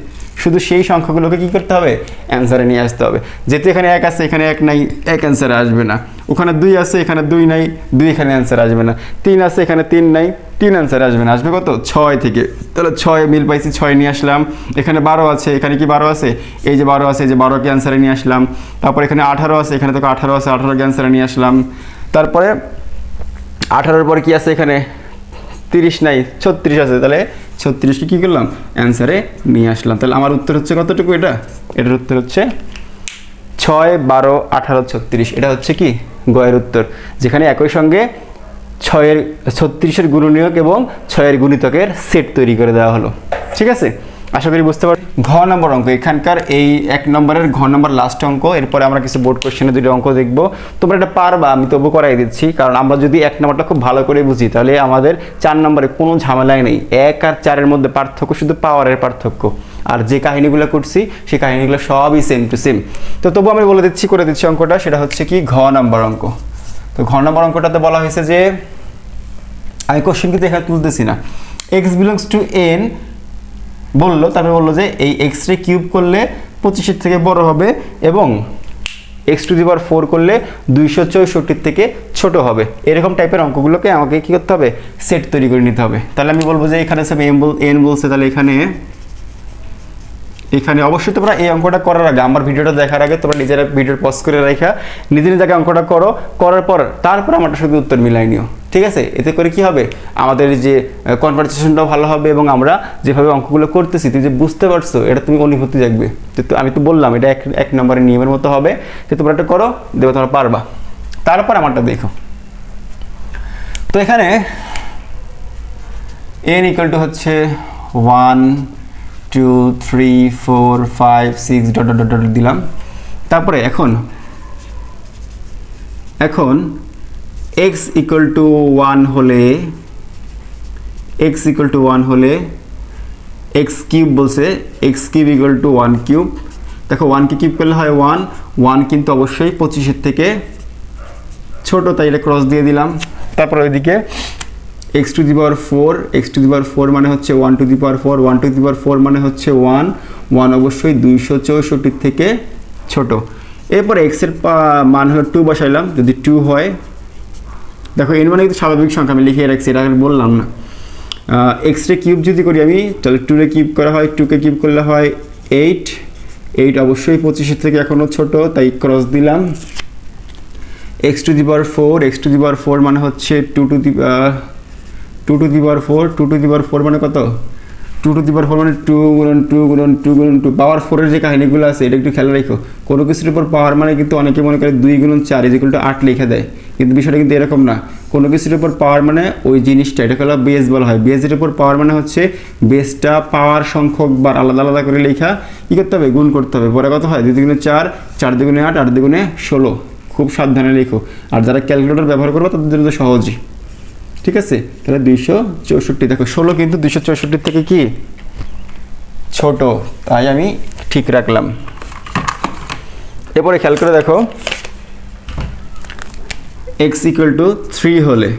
শুধু সেই সংখ্যাগুলোকে কী করতে হবে, অ্যান্সারে নিয়ে আসতে হবে। যেহেতু এখানে 1 আছে, এখানে 1 নাই, 1 অ্যান্সারে আসবে না। ওখানে 2 আছে, এখানে 2 নাই, 2 এখানে অ্যান্সার আসবে না। 3 আছে, এখানে 3 নাই, 3 অ্যান্সারে আসবে না। আসবে কত, 6 থেকে। তাহলে 6 মিল পাইছি, 6 নিয়ে আসলাম। এখানে 12 আছে, এখানে কি 12 আছে, এই যে 12 আছে, এই যে 12কে অ্যান্সারে নিয়ে আসলাম। তারপর এখানে 18 আছে, এখানে তো 18 আছে, 18কে অ্যান্সারে নিয়ে আসলাম। তারপরে 18-এর পরে কি আছে, এখানে 30 নাই, 36 আছে, তাহলে 36কে কী করলাম, অ্যান্সারে নিয়ে আসলাম। তাহলে আমার উত্তর হচ্ছে কতটুকু, এটার উত্তর হচ্ছে 6 12 18 36। এটা হচ্ছে কি গয়ের উত্তর, যেখানে একই সঙ্গে 36-এর গুণনীয়ক এবং 6-এর গুণিতকের সেট তৈরি করে দেওয়া হলো। ঠিক আছে, আশা করি বুঝতে পারছি। ঘ নম্বর অঙ্ক, এখানকার এই 1 নম্বরের ঘ নম্বর লাস্ট অঙ্ক। এরপরে আমরা কিছু বোর্ড কোশ্চেনে 2টি অঙ্ক দেখবো। তোমরা এটা পারবা, আমি তবু করাই দিচ্ছি, কারণ আমরা যদি 1 নম্বরটা খুব ভালো করে বুঝি তাহলে আমাদের 4 নম্বরে কোনো ঝামেলাই নেই। 1 আর 4-এর মধ্যে পার্থক্য শুধু পাওয়ারের পার্থক্য, আর যে কাহিনীগুলো করছি সেই কাহিনীগুলো সবই সেম টু সেম। তো তবু আমি বলে দিচ্ছি, করে দিচ্ছি অঙ্কটা। সেটা হচ্ছে কি ঘ নম্বর অঙ্ক। তো ঘ নম্বর অঙ্কটাতে বলা হয়েছে যে, আমি কোশ্চেন কিন্তু এখানে তুলতেছি না, x বিলংস টু n বললো, তারপরে বললো যে এই এক্স রে কিউব করলে 25-এর থেকে বড় হবে এবং x⁴ করলে 264 থেকে ছোট হবে। এরকম টাইপের অঙ্কগুলোকে আমাকে কী করতে হবে, সেট তৈরি করে নিতে হবে। তাহলে আমি বলবো যে এখানে সব n বলছে, তাহলে এখানে অবশ্যই তোমরা এই অঙ্কটা করার আগে, আমার ভিডিওটা দেখার আগে তোমরা নিজেরা ভিডিও পজ করে রাখা নিজে নিজেকে অঙ্কটা করো, করার পর তারপর আমারটা শুধু উত্তর মিলাই নিও। ঠিক আছে, এতে করে কি হবে, আমাদের যে কনভারসেশনটাও ভালো হবে এবং আমরা যেভাবে অঙ্কগুলো করতেছি তুই যে বুঝতে পারছো এটা তুমি অনুভূতি জাগবে। তো আমি তো বললাম এটা এক নম্বরের নিয়মের মতো হবে, যে তোমরা এটা করো, দেবো তোমরা পারবা। তারপর আমারটা দেখো। তো এখানে n ইকুয়াল টু হচ্ছে 1 2 3 4 5 6 ডট ডট ডট দিলাম। তারপরে এখন x ইকুয়াল টু 1 হলে x কিউব বলছে, x cube equal to 1 cube. দেখো 1 কে কিউব করলে হয় 1 কিন্তু অবশ্যই 25-এর থেকে ছোট, তাই এটা ক্রস দিয়ে দিলাম। তারপর ওইদিকে x⁴ মানে হচ্ছে 1⁴ মানে হচ্ছে 1 অবশ্যই 264 থেকে ছোট। এরপর x এর মান হলো 2 বসাইলাম, যদি 2 হয়, দেখো n মানে কিন্তু স্বাভাবিক সংখ্যা, আমি লিখে রাখছি, এটা আমি বললাম না। x রে কিউব যদি করি আমি, তাহলে 2 রে কিউব করা হয়, 2 কে কিউব করলে হয় 8 অবশ্যই 25-এর থেকে এখনও ছোট, তাই ক্রস দিলাম। x⁴ মানে হচ্ছে 2⁴ মানে কত, 2⁴ মানে 2 পাওয়ার 4-এর যে কাহিনীগুলো আছে এটা একটু খেয়াল রাখো। কোনো কিছুর উপর পাওয়ার মানে কিন্তু অনেকে মনে করে 2 × 4 = 8 লিখে দেয়, কিন্তু বিষয়টা কিন্তু এরকম না। কোনো কিছুর উপর পাওয়ার মানে ওই জিনিসটা, এটাকে হলো বেস বলা হয়। বেসের উপর পাওয়ার মানে হচ্ছে বেসটা পাওয়ার সংখ্যক বার আলাদা আলাদা করে লেখা, কী করতে হবে, গুণ করতে হবে। পরে কত হয়, 2 × 4, 4 × 8, 8 × 16। খুব সাবধানে লেখো, আর যারা ক্যালকুলেটর ব্যবহার করবো তাদের জন্য তো সহজই। ঠিক আছে, তাহলে 264, দেখো 16 কিন্তু 264 থেকে কি ছোট, তাই আমি ঠিক রাখলাম। এরপরে খেয়াল করে দেখো, x = 3 হলে,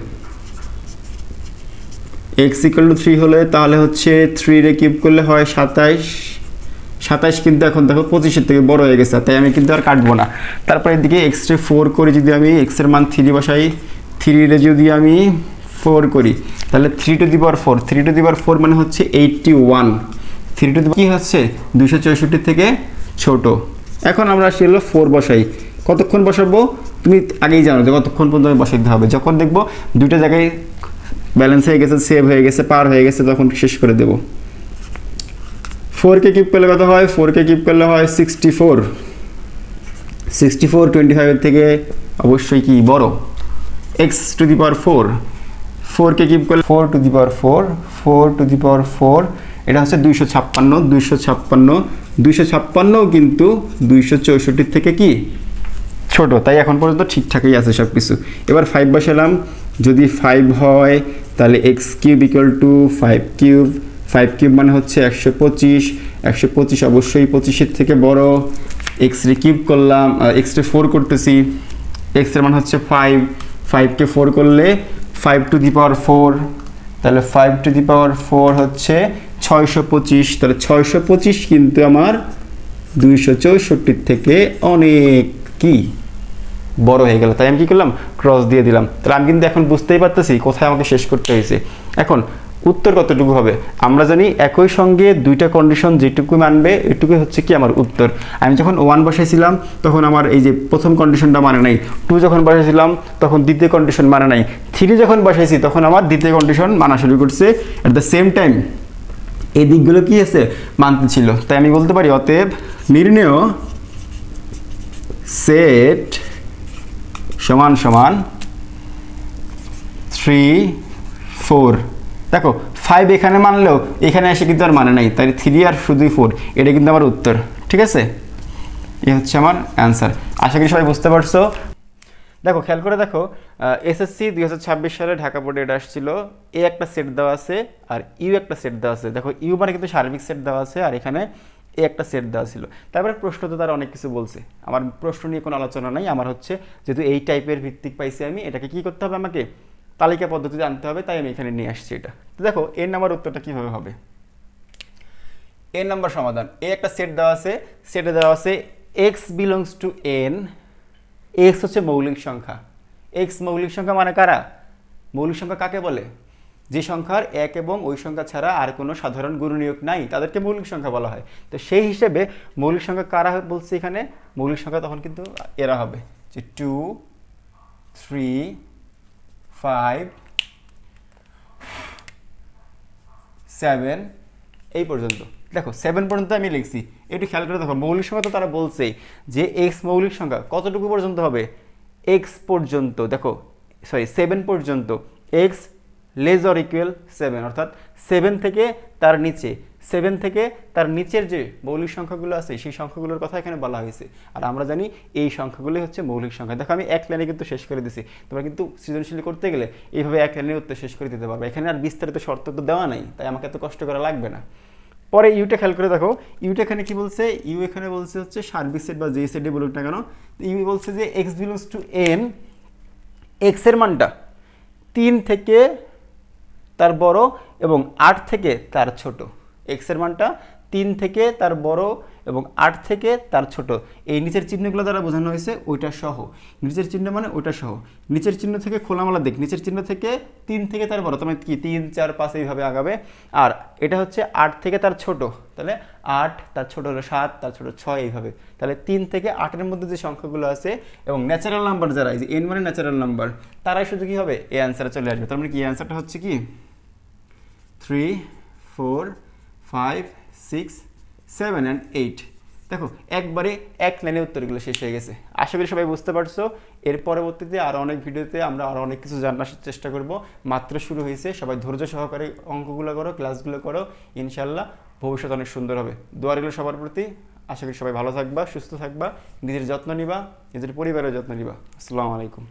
তাহলে হচ্ছে 3 রে কিউব করলে হয় 27 কিন্তু এখন দেখো 25-এর থেকে বড় হয়ে গেছে, তাই আমি কিন্তু আর কাটবো না। তারপরে এদিকে x⁴ করে যদি আমি x এর মান 3 বসাই, 3 রে যদি আমি 4 করি, তাহলে 3⁴ মানে হচ্ছে 81। 3 কি হচ্ছে 264 থেকে ছোট। এখন আমরা আসি হলো 4 বসাই, কতক্ষণ বসাবো তুমি আগেই জানো যে কতক্ষণ পর্যন্ত বসাইতে হবে। যখন দেখবো দুইটা জায়গায় ব্যালেন্স হয়ে গেছে, সেভ হয়ে গেছে, পার হয়ে গেছে, তখন শেষ করে দেব। 4 কে কিউব করলে কত হয়, 4 কে কিউব করলে হয় 64। 25-এর থেকে অবশ্যই কি বড়। এক্স টু দি পাওয়ার 4, 4কে কিউব করলে 4 two the power 4, 4 two the power 4, এটা হচ্ছে 256, 256, 256 কিন্তু 264 থেকে কি ছোট, তাই এখন পর্যন্ত ঠিকঠাকই আছে সব কিছু। এবার 5 বসালাম, যদি 5 হয় তাহলে x cube equal to 5 cube, 5 cube মানে হচ্ছে 125, 125 অবশ্যই 25-এর থেকে বড়। এক্স রে কিউব করলাম, এক্স রে 4 করতেছি, এক্স এর মান হচ্ছে 5, 5কে 4 করলে 5 টু দি পাওয়ার 4, তাহলে 5 টু দি পাওয়ার 4 হচ্ছে 625, তাহলে 625 কিন্তু আমার 264 থেকে অনেক কি বড় হয়ে গেল, তাই আমি কি করলাম ক্রস দিয়ে দিলাম। তাহলে আমি কিন্তু এখন বুঝতেই পারতেছি কোথায় আমাকে শেষ করতে হয়েছে। এখন উত্তর কতটুকু হবে, আমরা জানি একই সঙ্গে দুইটা কন্ডিশন যেটুকু মানবে এটুকুই হচ্ছে কি আমার উত্তর। আমি যখন 1 বসাইছিলাম তখন আমার এই যে প্রথম কন্ডিশনটা মানে নাই, 2 যখন বসাইছিলাম তখন দ্বিতীয় কন্ডিশন মানে নাই, 3 যখন বসাইছি তখন আমার দ্বিতীয় কন্ডিশন মানা শুরু করছে। অ্যাট দ্য সেম টাইম এই দিকগুলো কি আছে মানতে ছিল, তাই আমি বলতে পারি অতএব নির্ণেয় সেট সমান সমান 3, 4। দেখো 5 এখানে মানলেও এখানে এসে কিন্তু আর মানে নাই, তাই 3 আর শুধুই 4, এটা কিন্তু আমার উত্তর। ঠিক আছে, এই হচ্ছে আমার অ্যান্সার। আশা করি সবাই বুঝতে পারছো। দেখো খেয়াল করে দেখো, এসএসসি 2026 সালে ঢাকা বোর্ডে এটা আসছিল, এ একটা সেট দেওয়া আছে আর ইউ একটা সেট দেওয়া আছে। দেখো ইউ মানে কিন্তু সার্বিক সেট দেওয়া আছে আর এখানে এ একটা সেট দেওয়া ছিল। তারপরে প্রশ্ন তো তারা অনেক কিছু বলছে, আমার প্রশ্ন নিয়ে কোনো আলোচনা নাই, আমার হচ্ছে যেহেতু এই টাইপের ভিত্তিক পাইছি আমি, এটাকে কি করতে হবে আমাকে তালিকা পদ্ধতিতে আনতে হবে, তাই আমি এখানে নিয়ে আসছি এটা। তো দেখো এর নাম্বার উত্তরটা কীভাবে হবে, এর নাম্বার সমাধান, এ একটা সেট দেওয়া আছে, সেটে দেওয়া আছে x belongs to N, x হচ্ছে মৌলিক সংখ্যা। এক্স মৌলিক সংখ্যা মানে কারা, মৌলিক সংখ্যা কাকে বলে, যে সংখ্যার এক এবং ওই সংখ্যা ছাড়া আর কোনো সাধারণ গুণনীয়ক নাই তাদেরকে মৌলিক সংখ্যা বলা হয়। তো সেই হিসেবে মৌলিক সংখ্যা কারা বলছে এখানে, মৌলিক সংখ্যা তখন কিন্তু এরা হবে যে 2, 3, 5, 7 এই পর্যন্ত। দেখো 7 পর্যন্ত আমি লিখছি, একটু খেয়াল করে দেখো মৌলিক সংখ্যা তো তারা বলছেই যে এক্স মৌলিক সংখ্যা কতটুকু পর্যন্ত হবে, এক্স পর্যন্ত, দেখো সরি 7 পর্যন্ত, এক্স লেস অর ইকুয়াল 7, অর্থাৎ 7 থেকে তার নিচে, 7 থেকে তার নিচের যে মৌলিক সংখ্যাগুলো আছে সেই সংখ্যাগুলোর কথা এখানে বলা হয়েছে। আর আমরা জানি এই সংখ্যাগুলোই হচ্ছে মৌলিক সংখ্যা। দেখো আমি এক লাইনে কিন্তু শেষ করে দিছি, তোমরা কিন্তু সৃজনশীল করতে গেলে এইভাবে এক লাইনের উত্তর শেষ করে দিতে পারবে, এখানে আর বিস্তারিত শর্ত তো দেওয়া নাই, তাই আমাকে এত কষ্ট করা লাগবে না। পরে ইউটা খেয়াল করে দেখো, ইউটা এখানে কি বলছে, ইউ এখানে বলছে হচ্ছে সার্বিক সেট বা যে সেটে বলুক না কেন, ইউ বলছে যে এক্স বিলংস টু এন, এক্সের মানটা 3 থেকে তার বড় এবং 8 থেকে তার ছোট, এক্সের মানটা 3 থেকে তার বড় এবং 8 থেকে তার ছোট। এই নিচের চিহ্নগুলো দ্বারা বোঝানো হয়েছে ওইটা সহ, নিচের চিহ্ন মানে ওইটা সহ, নিচের চিহ্ন থেকে খোলামেলা দিক, নিচের চিহ্ন থেকে 3 থেকে তার বড়, তার মানে কি 3, 4, 5 এইভাবে আগাবে। আর এটা হচ্ছে 8 থেকে তার ছোট, তাহলে 8, তার ছোট হলো 7, তার ছোট 6 এইভাবে। তাহলে 3 থেকে 8-এর মধ্যে যে সংখ্যাগুলো আছে এবং ন্যাচারাল নাম্বার যারা, এই যে এন মানে ন্যাচারাল নাম্বার, তারাই শুধু কি হবে এই অ্যান্সারে চলে আসবে। তার মানে কি অ্যান্সারটা হচ্ছে কি 3, 4, 5, 6, 7 and 8। দেখো একবারে এক লাইনে উত্তরগুলো শেষ হয়ে গেছে। আশা করি সবাই বুঝতে পারছো। এর পরবর্তীতে আরও অনেক ভিডিওতে আমরা আরও অনেক কিছু জানার চেষ্টা করব, মাত্র শুরু হয়েছে। সবাই ধৈর্য সহকারে অঙ্কগুলো করো, ক্লাসগুলো করো, ইনশাল্লাহ ভবিষ্যৎ অনেক সুন্দর হবে। দোয়া রইল সবার প্রতি। আশা করি সবাই ভালো থাকবা, সুস্থ থাকবা, নিজের যত্ন নিবা, নিজের পরিবারের যত্ন নিবা। আসসালামু আলাইকুম।